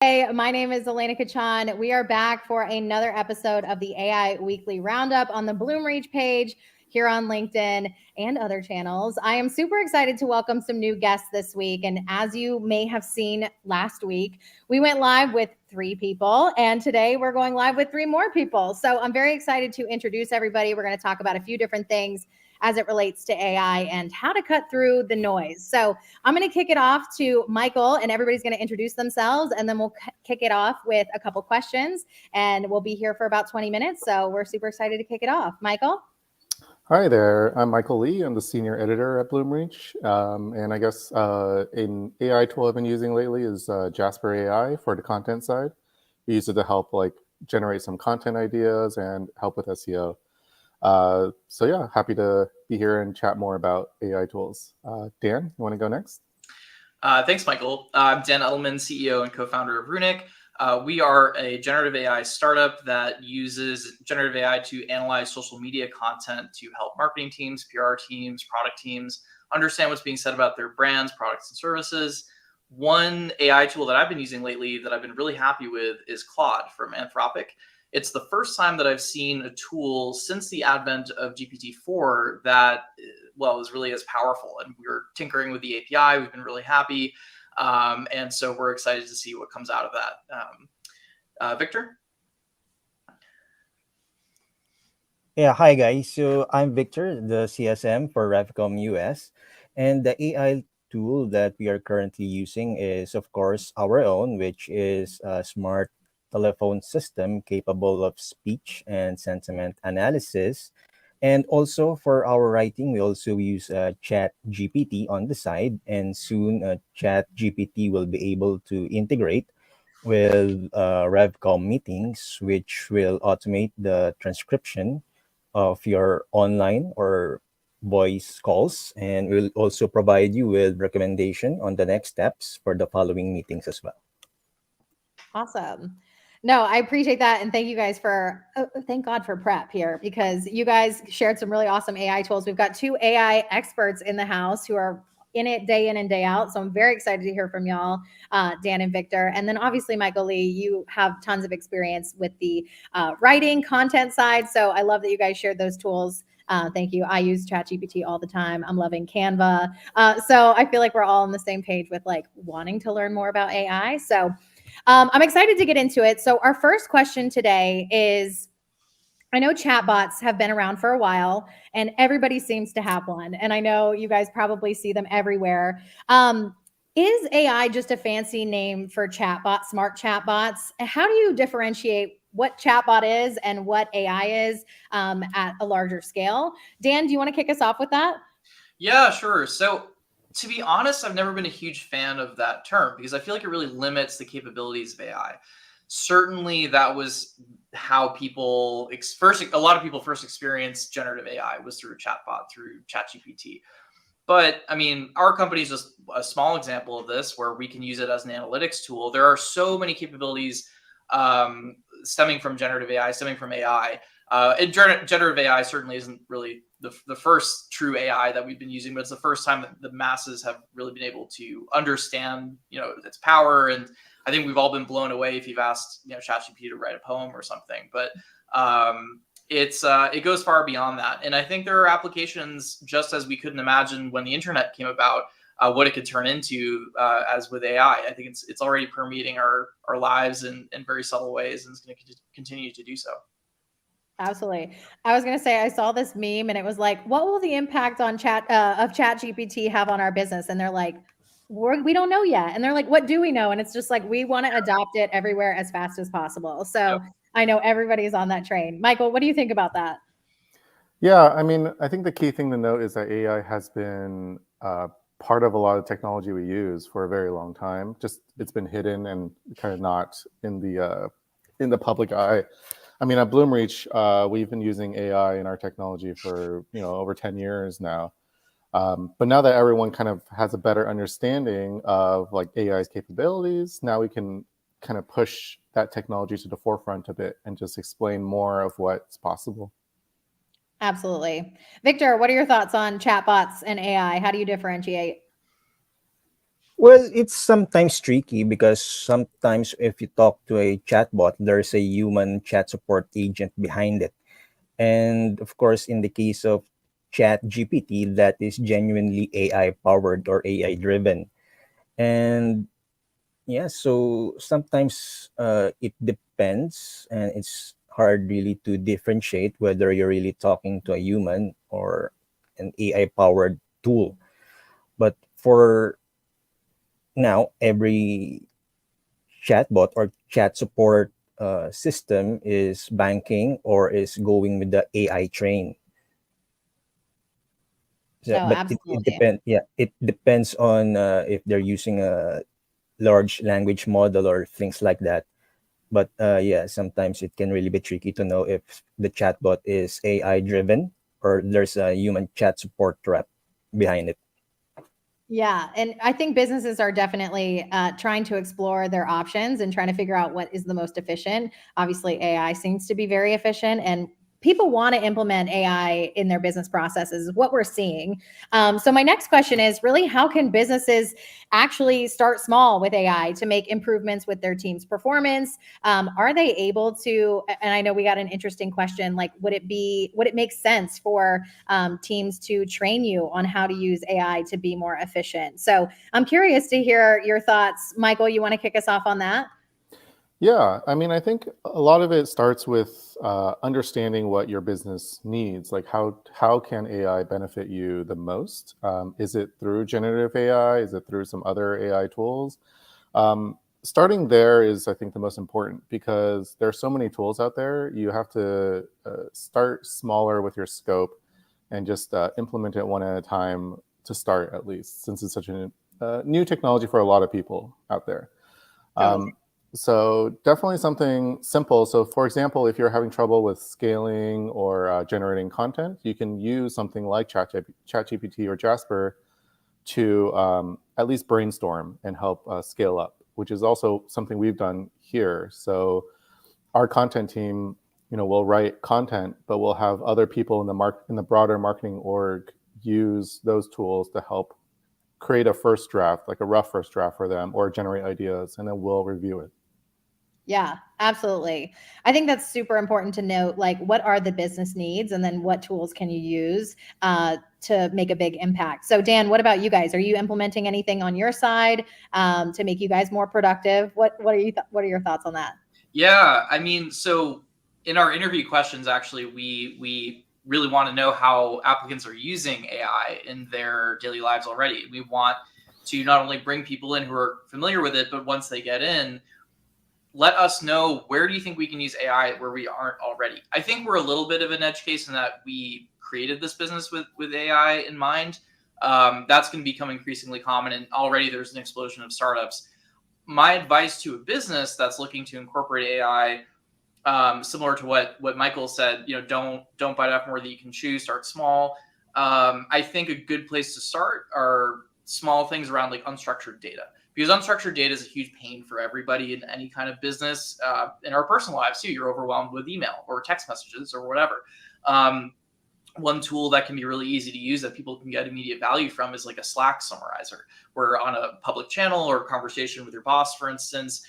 Hey, my name is Elena Kachan. We are back for another episode of the AI Weekly Roundup on the Bloomreach page here on LinkedIn and other channels. I am super excited to welcome some new guests this week. And as you may have seen last week, we went live with 3 people, and today we're going live with 3 more people. So I'm very excited to introduce everybody. We're going to talk about a few different things as it relates to AI and how to cut through the noise. So I'm going to kick it off to Michael, and everybody's going to introduce themselves, and then we'll kick it off with a couple questions, and we'll be here for about 20 minutes. So we're super excited to kick it off. Michael? Hi there, I'm Michael Lee. I'm the senior editor at Bloomreach. And I guess an AI tool I've been using lately is Jasper AI for the content side. We use it to help generate some content ideas and help with SEO. So yeah, happy to be here and chat more about AI tools. Dan, you want to go next? Thanks, Michael. I'm Dan Edelman, CEO and co-founder of Runic. We are a generative AI startup that uses generative AI to analyze social media content to help marketing teams, PR teams, product teams understand what's being said about their brands, products, and services. One AI tool that I've been using lately that I've been really happy with is Claude from Anthropic. It's the first time that I've seen a tool since the advent of GPT-4 that, is really as powerful. And we were tinkering with the API. We've been really happy. And so we're excited to see what comes out of that. Victor? Yeah, hi guys. So I'm Victor, the CSM for Revcom US, and the AI tool that we are currently using is, of course, our own, which is a smart telephone system capable of speech and sentiment analysis. And also for our writing, we also use Chat GPT on the side, and soon Chat GPT will be able to integrate with Revcom meetings, which will automate the transcription of your online or voice calls, and will also provide you with recommendation on the next steps for the following meetings as well. Awesome. No, I appreciate that. And thank you guys for, thank God for prep here, because you guys shared some really awesome AI tools. We've got 2 AI experts in the house who are in it day in and day out. So I'm very excited to hear from y'all, Dan and Victor. And then obviously, Michael Lee, you have tons of experience with the writing content side. So I love that you guys shared those tools. Thank you. I use ChatGPT all the time. I'm loving Canva. So I feel like we're all on the same page with wanting to learn more about AI. So I'm excited to get into it. So our first question today is, I know chatbots have been around for a while and everybody seems to have one. And I know you guys probably see them everywhere. Is AI just a fancy name for chatbot, smart chatbots? How do you differentiate what chatbot is and what AI is at a larger scale? Dan, do you want to kick us off with that? Yeah, sure. So to be honest, I've never been a huge fan of that term because I feel like it really limits the capabilities of AI. Certainly, that was how a lot of people first experienced generative AI was through a chatbot, through ChatGPT. But I mean, our company is just a small example of this, where we can use it as an analytics tool. There are so many capabilities stemming from generative AI, stemming from AI. And generative AI certainly isn't really the first true AI that we've been using, but it's the first time that the masses have really been able to understand, its power. And I think we've all been blown away if you've asked, ChatGPT to write a poem or something. But it goes far beyond that. And I think there are applications, just as we couldn't imagine when the internet came about, what it could turn into as with AI. I think it's already permeating our lives in very subtle ways, and it's going to continue to do so. Absolutely. I was going to say, I saw this meme and it was like, what will the impact on ChatGPT have on our business? And they're like, we don't know yet. And they're like, what do we know? And it's just like, we want to adopt it everywhere as fast as possible. So yep. I know everybody's on that train. Michael, what do you think about that? Yeah, I mean, I think the key thing to note is that AI has been part of a lot of technology we use for a very long time. Just it's been hidden and kind of not in the public eye. I mean, at Bloomreach, we've been using AI in our technology for over 10 years now. But now that everyone kind of has a better understanding of AI's capabilities, now we can kind of push that technology to the forefront a bit and just explain more of what's possible. Absolutely. Victor, what are your thoughts on chatbots and AI? How do you differentiate? Well, it's sometimes tricky because sometimes if you talk to a chatbot, there's a human chat support agent behind it. And of course, in the case of Chat GPT, that is genuinely AI powered or AI driven. And yeah, so sometimes it depends, and it's hard really to differentiate whether you're really talking to a human or an AI powered tool. But for now, every chatbot or chat support system is banking or is going with the AI train. So, No, but it absolutely. depends. Yeah, it depends on if they're using a large language model or things like that. But yeah, sometimes it can really be tricky to know if the chatbot is AI driven or there's a human chat support rep behind it. Yeah, and I think businesses are definitely trying to explore their options and trying to figure out what is the most efficient. Obviously, AI seems to be very efficient, and people want to implement AI in their business processes, is what we're seeing. So, my next question is really how can businesses actually start small with AI to make improvements with their team's performance? Are they able to? And I know we got an interesting question like, would it make sense for teams to train you on how to use AI to be more efficient? So I'm curious to hear your thoughts. Michael, you want to kick us off on that? Yeah, I mean, I think a lot of it starts with understanding what your business needs. Like, how can AI benefit you the most? Is it through generative AI? Is it through some other AI tools? Starting there is, I think, the most important because there are so many tools out there. You have to start smaller with your scope and just implement it one at a time to start, at least, since it's such a new technology for a lot of people out there. Totally. Um, so definitely something simple. So for example, if you're having trouble with scaling or generating content, you can use something like ChatGPT or Jasper to at least brainstorm and help scale up, which is also something we've done here. So our content team, will write content, but we'll have other people in the broader marketing org use those tools to help create a first draft, like a rough first draft for them, or generate ideas, and then we'll review it. Yeah, absolutely. I think that's super important to note. Like, what are the business needs, and then what tools can you use to make a big impact? So, Dan, what about you guys? Are you implementing anything on your side to make you guys more productive? What are your thoughts on that? Yeah, I mean, so in our interview questions, actually, we really want to know how applicants are using AI in their daily lives already. We want to not only bring people in who are familiar with it, but once they get in, let us know where do you think we can use AI where we aren't already. I think we're a little bit of an edge case in that we created this business with AI in mind. That's going to become increasingly common, and already there's an explosion of startups. My advice to a business that's looking to incorporate AI, similar to what Michael said, don't bite off more than you can chew. Start small. I think a good place to start are small things around like unstructured data, because unstructured data is a huge pain for everybody in any kind of business. In our personal lives too, you're overwhelmed with email or text messages or whatever. One tool that can be really easy to use that people can get immediate value from is like a Slack summarizer, where on a public channel or conversation with your boss, for instance,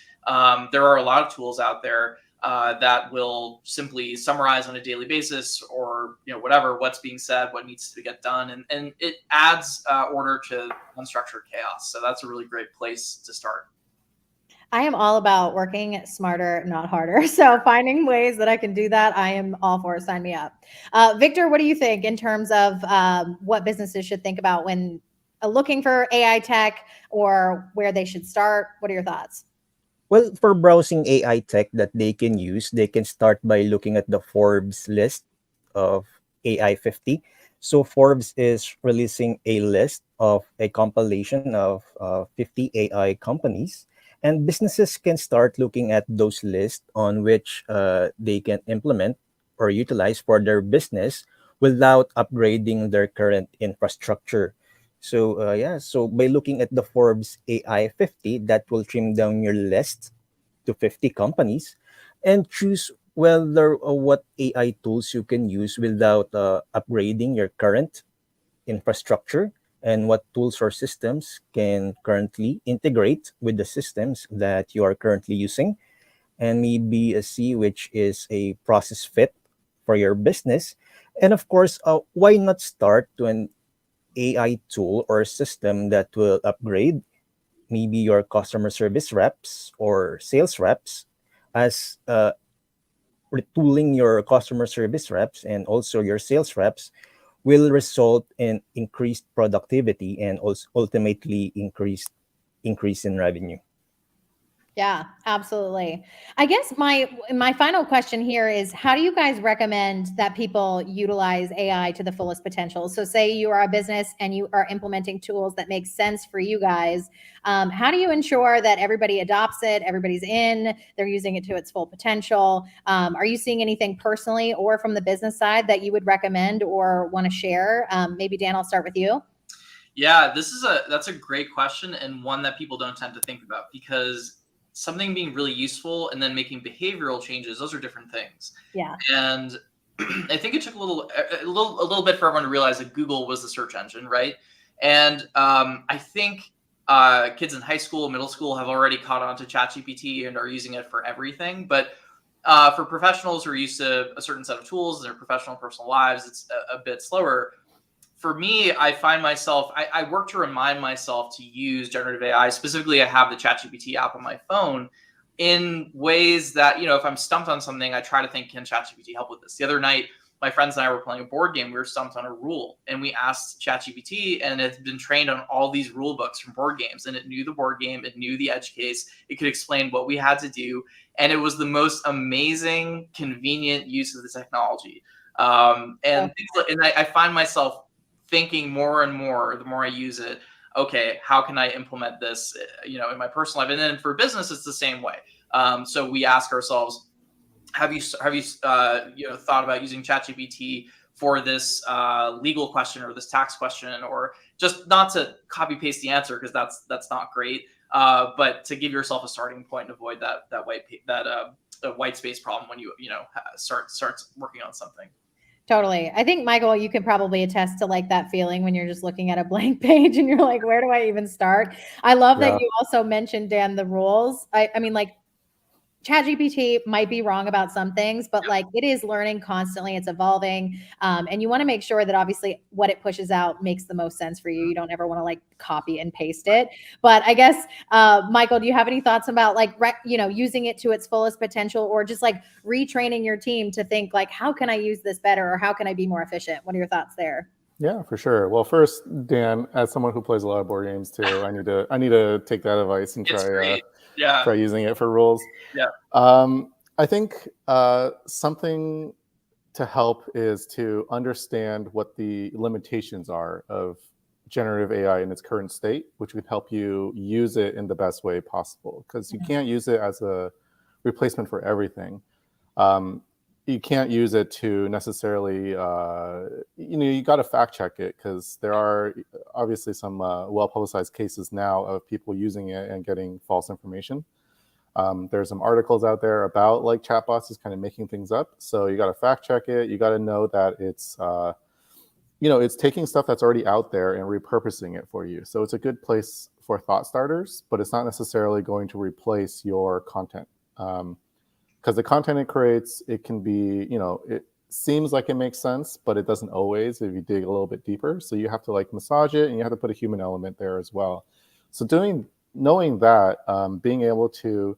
there are a lot of tools out there that will simply summarize on a daily basis, or whatever, what's being said, what needs to get done, and it adds order to unstructured chaos. So that's a really great place to start. I am all about working smarter, not harder. So finding ways that I can do that, I am all for. Sign me up. Victor, what do you think in terms of what businesses should think about when looking for AI tech or where they should start? What are your thoughts? Well, for browsing AI tech that they can use, they can start by looking at the Forbes list of AI 50. So Forbes is releasing a list of a compilation of 50 AI companies, and businesses can start looking at those lists on which they can implement or utilize for their business without upgrading their current infrastructure. So yeah, so by looking at the Forbes AI 50, that will trim down your list to 50 companies and choose whether or what AI tools you can use without upgrading your current infrastructure. and what tools or systems can currently integrate with the systems that you are currently using, and maybe a C, which is a process fit for your business. And of course, why not start to an AI tool or system that will upgrade maybe your customer service reps or sales reps, as retooling your customer service reps and also your sales reps will result in increased productivity and also ultimately increase in revenue. Yeah, absolutely. I guess my final question here is, how do you guys recommend that people utilize AI to the fullest potential? So say you are a business and you are implementing tools that make sense for you guys. How do you ensure that everybody adopts it, everybody's in, they're using it to its full potential? Are you seeing anything personally or from the business side that you would recommend or want to share? Maybe Dan, I'll start with you. Yeah, that's a great question, and one that people don't tend to think about, because something being really useful and then making behavioral changes, those are different things. Yeah. And I think it took a little bit for everyone to realize that Google was the search engine, right? And I think kids in high school, middle school have already caught on to ChatGPT and are using it for everything. But for professionals who are used to a certain set of tools in their professional personal lives, it's a bit slower. For me, I find myself, I work to remind myself to use generative AI. Specifically, I have the ChatGPT app on my phone in ways that, if I'm stumped on something, I try to think, can ChatGPT help with this? The other night, my friends and I were playing a board game. We were stumped on a rule, and we asked ChatGPT, and it's been trained on all these rule books from board games, and it knew the board game, it knew the edge case, it could explain what we had to do, and it was the most amazing, convenient use of the technology. And I find myself thinking more and more the more I use it, okay, how can I implement this, in my personal life? And then for business, it's the same way. So we ask ourselves, have you thought about using ChatGPT for this legal question or this tax question, or just not to copy paste the answer, because that's not great, but to give yourself a starting point and avoid that white space problem when you starts working on something. Totally. I think, Michael, you can probably attest to like that feeling when you're just looking at a blank page and you're like, where do I even start? I love that you also mentioned, Dan, the rules. I mean, like, ChatGPT might be wrong about some things, but like it is learning constantly, it's evolving. And you want to make sure that obviously what it pushes out makes the most sense for you. You don't ever want to like copy and paste it. But I guess, Michael, do you have any thoughts about like, using it to its fullest potential, or just like retraining your team to think like, how can I use this better, or how can I be more efficient? What are your thoughts there? Yeah, for sure. Well, first, Dan, as someone who plays a lot of board games too, I need to take that advice and try using it for rules. Yeah. I think something to help is to understand what the limitations are of generative AI in its current state, which would help you use it in the best way possible. Because you can't use it as a replacement for everything. You can't use it to necessarily, you got to fact check it, because there are obviously some well-publicized cases now of people using it and getting false information. There's some articles out there about like chatbots is kind of making things up. So you got to fact check it. You got to know that it's, it's taking stuff that's already out there and repurposing it for you. So it's a good place for thought starters, but it's not necessarily going to replace your content. Because the content it creates, it can be, it seems like it makes sense, but it doesn't always if you dig a little bit deeper. So you have to like massage it, and you have to put a human element there as well. So knowing that, being able to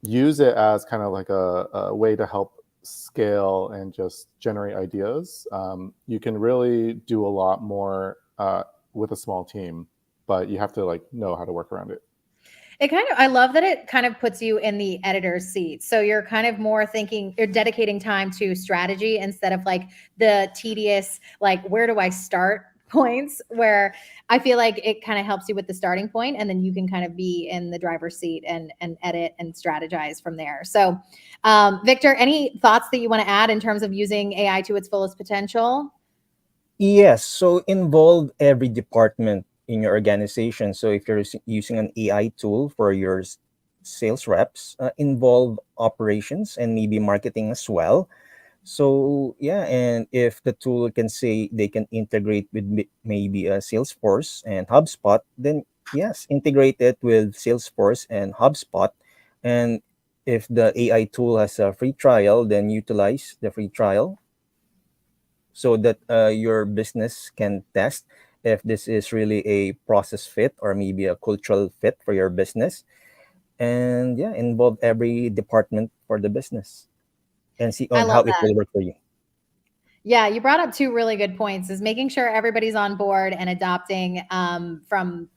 use it as kind of like a way to help scale and just generate ideas, you can really do a lot more with a small team, but you have to like know how to work around it. I love that it kind of puts you in the editor's seat. So you're kind of more thinking, you're dedicating time to strategy instead of like the tedious, like, where do I start points, where I feel like it kind of helps you with the starting point, and then you can kind of be in the driver's seat and edit and strategize from there. So Victor, any thoughts that you want to add in terms of using AI to its fullest potential? Yes, so involve every department in your organization. So if you're using an AI tool for your sales reps, involve operations and maybe marketing as well. So yeah, and if the tool can say they can integrate with maybe a Salesforce and HubSpot, then yes, integrate it with Salesforce and HubSpot. And if the AI tool has a free trial, then utilize the free trial so that your business can test if this is really a process fit or maybe a cultural fit for your business. And yeah, involve every department for the business and see I on how love it that. will work for you. Yeah, you brought up two really good points, is making sure everybody's on board and adopting from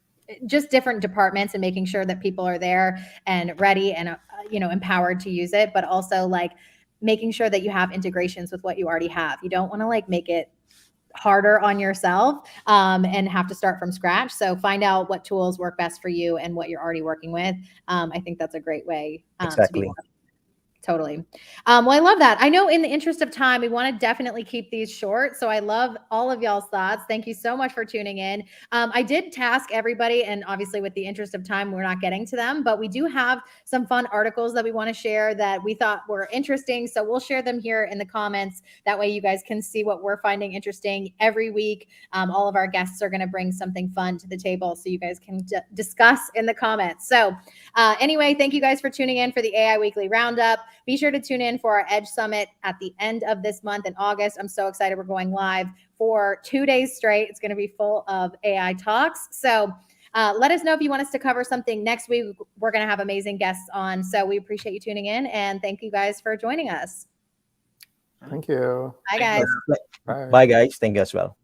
just different departments, and making sure that people are there and ready and empowered to use it, but also like making sure that you have integrations with what you already have. You don't want to like make it harder on yourself and have to start from scratch. So find out what tools work best for you and what you're already working with. I think that's a great way to be Exactly. more. Totally. Well, I love that. I know in the interest of time, we want to definitely keep these short. So I love all of y'all's thoughts. Thank you so much for tuning in. I did task everybody, and obviously, with the interest of time, we're not getting to them, but we do have some fun articles that we want to share that we thought were interesting. So we'll share them here in the comments. That way, you guys can see what we're finding interesting every week. All of our guests are going to bring something fun to the table so you guys can discuss in the comments. So, anyway, thank you guys for tuning in for the AI Weekly Roundup. Be sure to tune in for our Edge Summit at the end of this month in August. I'm so excited. We're going live for 2 days straight. It's going to be full of AI talks. So let us know if you want us to cover something next week. We're going to have amazing guests on. So we appreciate you tuning in, and thank you guys for joining us. Thank you. Bye, Thank guys. you. Bye. Bye, guys. Thank you as well.